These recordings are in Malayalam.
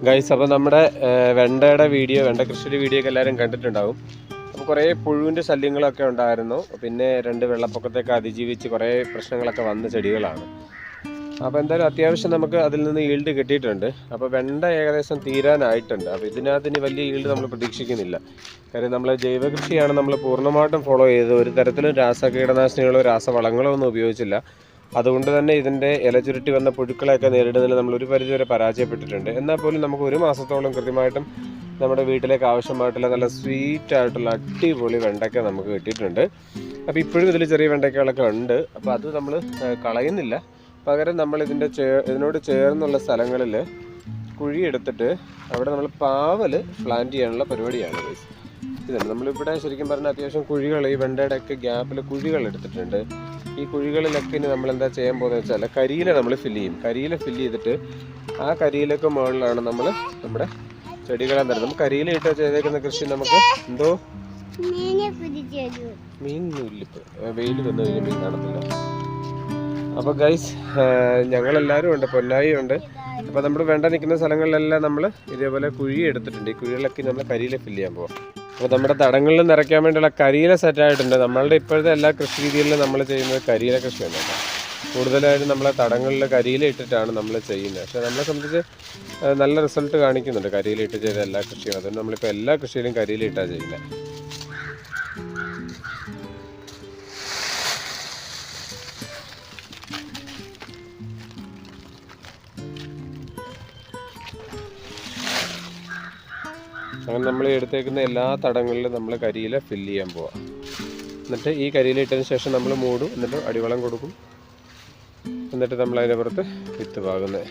ഗൈസ്, അപ്പോൾ നമ്മുടെ വെണ്ടയുടെ വീഡിയോ, വെണ്ട കൃഷിയുടെ വീഡിയോ ഒക്കെ എല്ലാവരും കണ്ടിട്ടുണ്ടാവും. അപ്പോൾ കുറേ പുഴുവിൻ്റെ ശല്യങ്ങളൊക്കെ ഉണ്ടായിരുന്നു. പിന്നെ 2 വെള്ളപ്പൊക്കത്തൊക്കെ അതിജീവിച്ച് കുറേ പ്രശ്നങ്ങളൊക്കെ വന്ന ചെടികളാണ്. അപ്പോൾ എന്തായാലും അത്യാവശ്യം നമുക്ക് അതിൽ നിന്ന് ഈൽഡ് കിട്ടിയിട്ടുണ്ട്. അപ്പോൾ വെണ്ട ഏകദേശം തീരാനായിട്ടുണ്ട്. അപ്പോൾ ഇതിനകത്ത് ഇനി വലിയ ഈൽഡ് നമ്മൾ പ്രതീക്ഷിക്കുന്നില്ല. കാര്യം നമ്മൾ ജൈവകൃഷിയാണ് നമ്മൾ പൂർണ്ണമായിട്ടും ഫോളോ ചെയ്തത്. ഒരു തരത്തിലും രാസകീടനാശിനികളോ രാസവളങ്ങളോ ഒന്നും ഉപയോഗിച്ചില്ല. അതുകൊണ്ട് തന്നെ ഇതിൻ്റെ ഇല ചുരുട്ടി വന്ന പുഴുക്കളെയൊക്കെ നേരിടുന്നതിൽ നമ്മൾ ഒരു പരിധിവരെ പരാജയപ്പെട്ടിട്ടുണ്ട്. എന്നാൽ പോലും നമുക്ക് 1 മാസത്തോളം കൃത്യമായിട്ടും നമ്മുടെ വീട്ടിലേക്ക് ആവശ്യമായിട്ടുള്ള നല്ല സ്വീറ്റായിട്ടുള്ള അടിപൊളി വെണ്ടയ്ക്ക നമുക്ക് കിട്ടിയിട്ടുണ്ട്. അപ്പോൾ ഇപ്പോഴും ഇതിൽ ചെറിയ വെണ്ടയ്ക്കകളൊക്കെ ഉണ്ട്. അപ്പോൾ അത് നമ്മൾ കളയുന്നില്ല. പകരം നമ്മൾ ഇതിനോട് ചേർന്നുള്ള സ്ഥലങ്ങളിൽ കുഴിയെടുത്തിട്ട് അവിടെ നമ്മൾ പാവൽ പ്ലാന്റ് ചെയ്യാനുള്ള പരിപാടിയാണ്. ഇതാണ് നമ്മളിവിടെ ശരിക്കും പറഞ്ഞാൽ അത്യാവശ്യം കുഴികൾ, ഈ വെണ്ടയുടെ ഒക്കെ ഗ്യാപ്പിൽ കുഴികൾ എടുത്തിട്ടുണ്ട്. ഈ കുഴികളിലൊക്കെ ഇനി നമ്മളെന്താ ചെയ്യാൻ പോകുന്നത് വെച്ചാൽ കരിയില നമ്മൾ ഫില്ല് ചെയ്യും. കരിയില ഫില്ല് ചെയ്തിട്ട് ആ കരിയിലൊക്കെ മുകളിലാണ് നമ്മൾ നമ്മുടെ ചെടികളെ തരുന്നത്. നമുക്ക് കരിയില ഇട്ട് ചെയ്തേക്കുന്ന കൃഷി നമുക്ക് എന്തോ മീനൊന്നുമില്ല, വെയിൽ വന്നു കഴിഞ്ഞാൽ മീൻ കാണത്തില്ല. അപ്പോൾ ഗൈസ്, ഞങ്ങളെല്ലാവരും ഉണ്ട്, പൊന്നായി ഉണ്ട്. അപ്പോൾ നമ്മൾ വെണ്ട നിൽക്കുന്ന സ്ഥലങ്ങളിലെല്ലാം നമ്മൾ ഇതേപോലെ കുഴി എടുത്തിട്ടുണ്ട്. ഈ കുഴികളിലൊക്കെ നമ്മൾ കരിയില ഫില്ല് ചെയ്യാൻ പോകാം. അപ്പോൾ നമ്മുടെ തടങ്ങളിൽ നിറയ്ക്കാൻ വേണ്ടിയുള്ള കരിയില സെറ്റായിട്ടുണ്ട്. നമ്മളുടെ ഇപ്പോഴത്തെ എല്ലാ കൃഷി രീതികളിലും നമ്മൾ ചെയ്യുന്നത് കരിയില കൃഷിയാണ്. കൂടുതലായിട്ടും നമ്മളെ തടങ്ങളിൽ കരിയില ഇട്ടിട്ടാണ് നമ്മൾ ചെയ്യുന്നത്. പക്ഷേ നമ്മളെ സംബന്ധിച്ച് നല്ല റിസൾട്ട് കാണിക്കുന്നുണ്ട് കരിയില ഇട്ട് ചെയ്ത എല്ലാ കൃഷിയും. അതുകൊണ്ട് നമ്മളിപ്പോൾ എല്ലാ കൃഷിയിലും കരിയില ഇട്ടാണ് ചെയ്യുന്നത്. അങ്ങനെ നമ്മൾ എടുത്തേക്കുന്ന എല്ലാ തടങ്ങളിലും നമ്മൾ കരിയില ഫില്ല് ചെയ്യാൻ പോവാം. എന്നിട്ട് ഈ കരിയില ഇട്ടതിന് ശേഷം നമ്മൾ മൂടും. എന്നിട്ട് അടിവളം കൊടുക്കും. എന്നിട്ട് നമ്മൾ അതിൻ്റെ പുറത്ത് വിത്ത് പാകുന്നത്.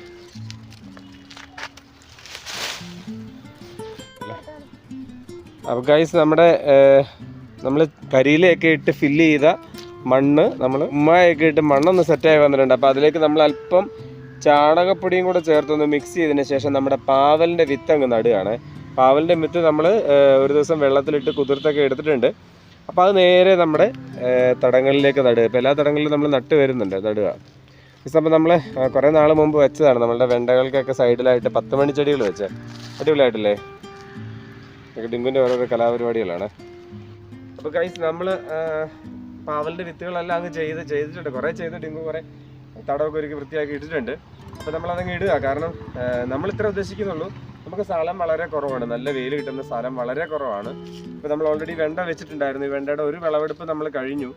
അപ്പോൾ ഗൈസ്, നമ്മൾ കരിയിലയൊക്കെ ഇട്ട് ഫില്ല് ചെയ്ത മണ്ണ് നമ്മൾ ഉമ്മയൊക്കെ ഇട്ട് മണ്ണൊന്ന് സെറ്റായി വന്നിട്ടുണ്ട്. അപ്പോൾ അതിലേക്ക് നമ്മൾ അല്പം ചാണകപ്പൊടിയും കൂടെ ചേർത്തൊന്ന് മിക്സ് ചെയ്തതിന് ശേഷം നമ്മുടെ പാവലിൻ്റെ വിത്ത് അങ്ങ് നടുകയാണ്. പാവലിൻ്റെ വിത്ത് നമ്മൾ ഒരു ദിവസം വെള്ളത്തിലിട്ട് കുതിർത്തൊക്കെ എടുത്തിട്ടുണ്ട്. അപ്പോൾ അത് നേരെ നമ്മുടെ തടങ്ങളിലേക്ക് നടുക. ഇപ്പോൾ എല്ലാ തടങ്ങളിലും നമ്മൾ നട്ട് നടുക. ഈ സംഭവം നമ്മൾ കുറേ നാൾ മുമ്പ് വെച്ചതാണ്. നമ്മളുടെ വെണ്ടകൾക്കൊക്കെ സൈഡിലായിട്ട് 10 മണി ചെടികൾ വെച്ച് അടിപൊളിയായിട്ടില്ലേ? ഡിങ്കുവിൻ്റെ ഓരോരോ കലാപരിപാടികളാണ്. അപ്പോൾ ഗൈസ്, നമ്മൾ പാവലിൻ്റെ വിത്തുകളെല്ലാം അങ്ങ് ചെയ്തിട്ടുണ്ട്. കുറേ ചെയ്ത് ഡിങ്കു കുറേ തടമൊക്കെ ഒരുക്കി വൃത്തിയാക്കി ഇട്ടിട്ടുണ്ട്. അപ്പോൾ നമ്മളതങ്ങ് ഇടുക. കാരണം നമ്മൾ ഇത്ര ഉദ്ദേശിക്കുന്നുള്ളൂ. നമുക്ക് സ്ഥലം വളരെ കുറവാണ്, നല്ല വെയിൽ കിട്ടുന്ന സ്ഥലം വളരെ കുറവാണ്. ഇപ്പോൾ നമ്മൾ ഓൾറെഡി വെണ്ട വെച്ചിട്ടുണ്ടായിരുന്നു. ഈ വെണ്ടയുടെ ഒരു വിളവെടുപ്പ് നമ്മൾ കഴിഞ്ഞു.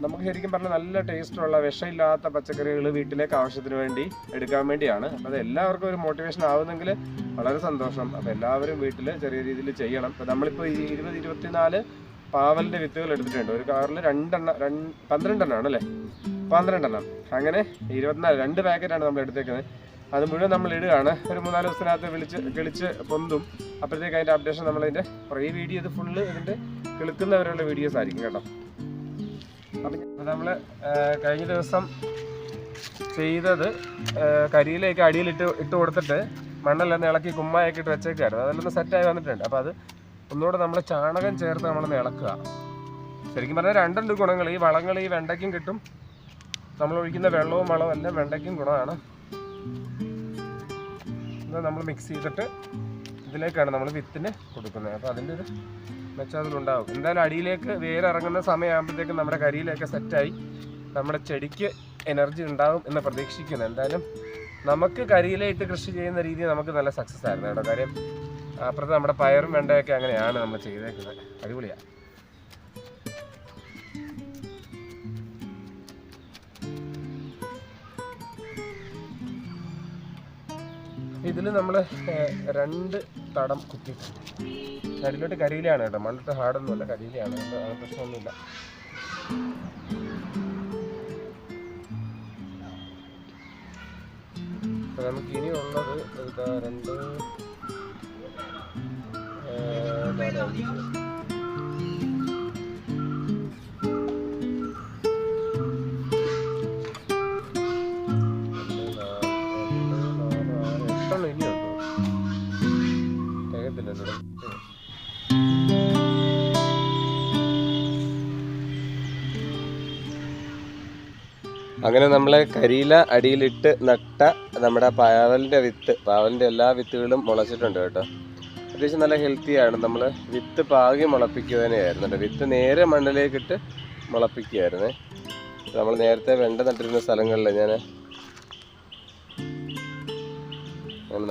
നമുക്ക് ശരിക്കും പറഞ്ഞാൽ നല്ല ടേസ്റ്റുള്ള വിഷമില്ലാത്ത പച്ചക്കറികൾ വീട്ടിലേക്ക് ആവശ്യത്തിന് വേണ്ടി എടുക്കാൻ വേണ്ടിയാണ്. അപ്പോൾ അത് എല്ലാവർക്കും ഒരു മോട്ടിവേഷൻ ആവുന്നെങ്കിൽ വളരെ സന്തോഷം. അപ്പോൾ എല്ലാവരും വീട്ടിൽ ചെറിയ രീതിയിൽ ചെയ്യണം. അപ്പോൾ നമ്മളിപ്പോൾ 20-24 പാവലിൻ്റെ വിത്തുകൾ എടുത്തിട്ടുണ്ട്. ഒരു കാറിൽ 12 എണ്ണമാണ് അല്ലേ? 12 എണ്ണം. അങ്ങനെ 24 2 പാക്കറ്റാണ് നമ്മൾ എടുത്തേക്കുന്നത്. അത് മുഴുവൻ നമ്മൾ ഇടുകയാണ്. ഒരു 3-4 ദിവസത്തിനകത്ത് കിളിച്ച് പൊന്തും. അപ്പോഴത്തേക്ക് അതിൻ്റെ അപ്ഡേഷൻ നമ്മളതിൻ്റെ കുറേ വീഡിയോ, ഇത് ഫുള്ള് ഇതിൻ്റെ കിളുക്കുന്നവരുള്ള വീഡിയോസ് ആയിരിക്കും കേട്ടോ. അപ്പം നമ്മൾ കഴിഞ്ഞ ദിവസം ചെയ്തത് കരിയിലേക്ക് ഇട്ട് കൊടുത്തിട്ട് മണ്ണെല്ലാം ഇളക്കി കുമ്മായൊക്കെ ഇട്ട് വെച്ചേക്കായിരുന്നു. അതെല്ലാം സെറ്റായി വന്നിട്ടുണ്ട്. അപ്പോൾ അത് ഒന്നുകൂടെ നമ്മൾ ചാണകം ചേർത്ത് നമ്മളൊന്ന് ഇളക്കുക. ശരിക്കും പറഞ്ഞാൽ 2 ഗുണങ്ങൾ. ഈ വളങ്ങൾ ഈ വെണ്ടയ്ക്കും കിട്ടും. നമ്മൾ ഒഴിക്കുന്ന വെള്ളവും വളവും എല്ലാം വെണ്ടയ്ക്കും ഗുണമാണ്. നമ്മൾ മിക്സ് ചെയ്തിട്ട് ഇതിലേക്കാണ് നമ്മൾ വിത്തിന് കൊടുക്കുന്നത്. അപ്പോൾ അതിൻ്റെ ഒരു മെച്ചതിലുണ്ടാവും. എന്തായാലും അടിയിലേക്ക് വേരിറങ്ങുന്ന സമയമാകുമ്പോഴത്തേക്കും നമ്മുടെ കരിയിലൊക്കെ സെറ്റായി നമ്മുടെ ചെടിക്ക് എനർജി ഉണ്ടാവും എന്ന് പ്രതീക്ഷിക്കുന്നു. എന്തായാലും നമുക്ക് കരിയിലയിട്ട് കൃഷി ചെയ്യുന്ന രീതി നമുക്ക് നല്ല സക്സസ് ആയിരുന്നു കേട്ടോ. കാര്യം അപ്പുറത്ത് നമ്മുടെ പയറും വെണ്ടയൊക്കെ അങ്ങനെയാണ് നമ്മൾ ചെയ്തേക്കുന്നത്. അടിപൊളിയാണ്. ഇതിൽ നമ്മൾ 2 തടം കുത്തിയിട്ടുണ്ട്. നടിലോട്ട് കരിയിലാണ് കേട്ടോ, മണ്ണിട്ട് ഹാർഡൊന്നുമല്ല, കരിയിലാണ്. പ്രശ്നമൊന്നുമില്ല. അപ്പോൾ നമുക്ക് ഇനിയുള്ളത് 2, 4, 5 അങ്ങനെ നമ്മൾ കരിയില അടിയിലിട്ട് നട്ട നമ്മുടെ പാവലിൻ്റെ എല്ലാ വിത്തുകളും മുളച്ചിട്ടുണ്ട് കേട്ടോ. അത്യാവശ്യം നല്ല ഹെൽത്തിയാണ്. നമ്മൾ വിത്ത് പാകി മുളപ്പിക്കുക തന്നെയായിരുന്നു കേട്ടോ. വിത്ത് നേരെ മണ്ണിലേക്കിട്ട് മുളപ്പിക്കുകയായിരുന്നേ. നമ്മൾ നേരത്തെ വെണ്ട നട്ടിരുന്ന സ്ഥലങ്ങളിൽ അങ്ങനെ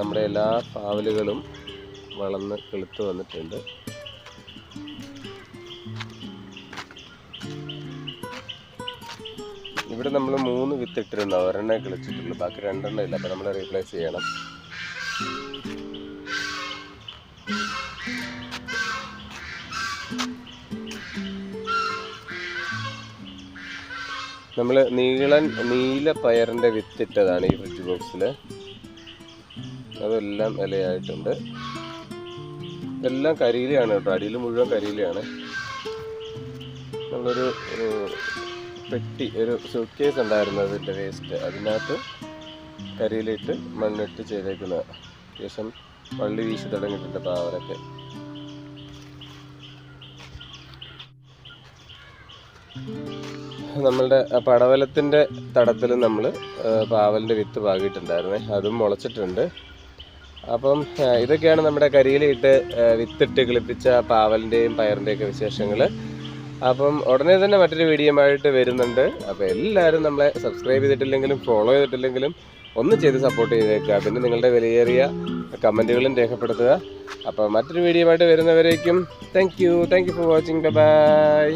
നമ്മുടെ എല്ലാ പാവലുകളും വളർന്ന് കിളുത്ത് വന്നിട്ടുണ്ട്. ഇവിടെ നമ്മൾ 3 വിത്ത് ഇട്ടിരുന്നു, ഒരെണ്ണേ കിളിച്ചിട്ടുള്ളൂ, ബാക്കി 2 ഇല്ല. അപ്പോൾ നമ്മൾ റീപ്ലേസ് ചെയ്യണം. നമ്മൾ നീല പയറിൻ്റെ വിത്തിട്ടതാണ് ഈ ഫ്രിഡ്ജ് ബോക്സിൽ. അതെല്ലാം ഇലയായിട്ടുണ്ട്. ഇതെല്ലാം കരിയിലയാണ് കേട്ടോ, അടിയിൽ മുഴുവൻ കരിയിലയാണ്. നമ്മളൊരു പെട്ടി, ഒരു സൂട്ട് കേസ് ഉണ്ടായിരുന്നു അതിൻ്റെ വേസ്റ്റ്, അതിനകത്ത് കരിയിലിട്ട് മണ്ണിട്ട് ചെയ്തേക്കുന്ന. ശേഷം വള്ളി വീശി തുടങ്ങിയിട്ടുണ്ട് പാവലൊക്കെ. നമ്മളുടെ പടവലത്തിൻ്റെ തടത്തിൽ നമ്മൾ പാവലിൻ്റെ വിത്ത് പാകിയിട്ടുണ്ടായിരുന്നേ, അതും മുളച്ചിട്ടുണ്ട്. അപ്പം ഇതൊക്കെയാണ് നമ്മുടെ കരിയിലിട്ട് വിത്തിട്ട് കിളിപ്പിച്ച പാവലിൻ്റെയും പയറിൻ്റെയൊക്കെ വിശേഷങ്ങൾ. അപ്പം ഉടനെ തന്നെ മറ്റൊരു വീഡിയോയുമായിട്ട് വരുന്നുണ്ട്. അപ്പോൾ എല്ലാവരും നമ്മളെ സബ്സ്ക്രൈബ് ചെയ്തിട്ടില്ലെങ്കിലും ഫോളോ ചെയ്തിട്ടില്ലെങ്കിലും ഒന്ന് ചെയ്ത് സപ്പോർട്ട് ചെയ്തേക്കുക. പിന്നെ നിങ്ങളുടെ വിലയേറിയ കമൻറ്റുകളും രേഖപ്പെടുത്തുക. അപ്പോൾ മറ്റൊരു വീഡിയോയുമായിട്ട് വരുന്നവരേക്കും thank you for watching. By.